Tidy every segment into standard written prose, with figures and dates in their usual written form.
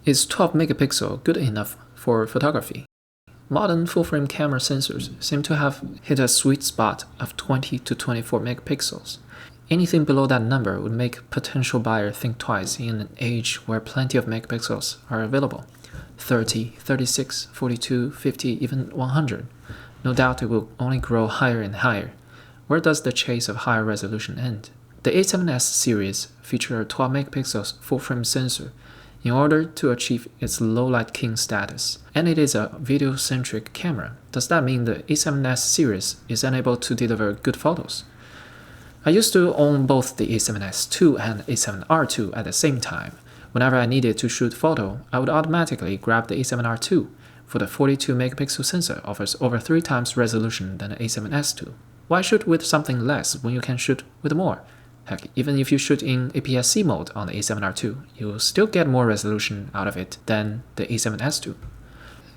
Is 12 megapixel good enough for photography? Modern full-frame camera sensors seem to have hit a sweet spot of 20 to 24 megapixels. Anything below that number would make potential buyer think twice in an age where plenty of megapixels are available. 30, 36, 42, 50, even 100. No doubt it will only grow higher and higher. Where does the chase of higher resolution end? The A7S series features a 12 megapixel full-frame sensor in order to achieve its lowlight king status, and it is a video-centric camera. Does that mean the A7S series is unable to deliver good photos? I used to own both the A7S II and A7R II at the same time. Whenever I needed to shoot photo, I would automatically grab the A7R II, for the 42 megapixel sensor offers over 3 times resolution than the A7S II. Why shoot with something less when you can shoot with more? Heck, even if you shoot in APS-C mode on the A7R II, you'll still get more resolution out of it than the A7S II.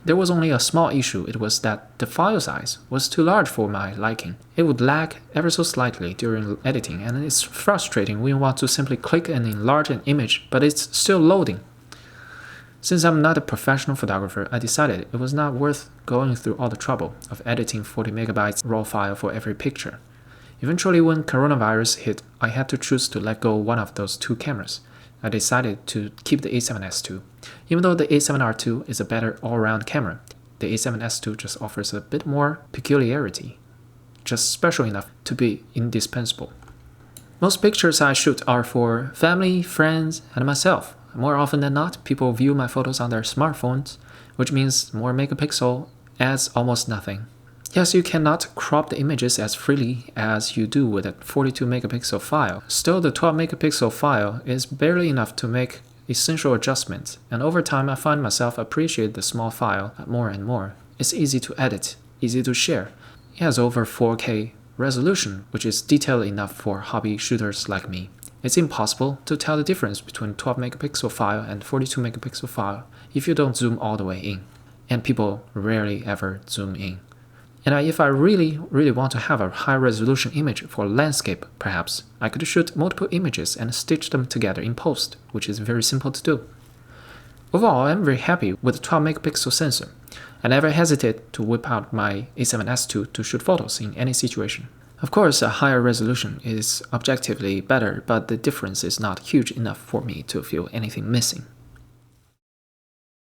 There was only a small issue. It was that the file size was too large for my liking. It would lag ever so slightly during editing, and it's frustrating when you want to simply click and enlarge an image, but it's still loading. Since I'm not a professional photographer, I decided it was not worth going through all the trouble of editing 40 megabytes raw file for every picture. Eventually, when coronavirus hit, I had to choose to let go one of those 2 cameras. I decided to keep the A7S II. Even though the A7R II is a better all-round camera, the A7S II just offers a bit more peculiarity, just special enough to be indispensable. Most pictures I shoot are for family, friends, and myself. More often than not, people view my photos on their smartphones, which means more megapixel adds almost nothing. Yes, you cannot crop the images as freely as you do with a 42 megapixel file. Still, the 12 megapixel file is barely enough to make essential adjustments, and over time I find myself appreciate the small file more and more. It's easy to edit, easy to share. It has over 4K resolution, which is detailed enough for hobby shooters like me. It's impossible to tell the difference between 12 megapixel file and 42 megapixel file if you don't zoom all the way in, and people rarely ever zoom in. And if I really want to have a high-resolution image for landscape, perhaps, I could shoot multiple images and stitch them together in post, which is very simple to do. Overall, I'm very happy with the 12 megapixel sensor. I never hesitate to whip out my A7S II to shoot photos in any situation. Of course, a higher resolution is objectively better, but the difference is not huge enough for me to feel anything missing.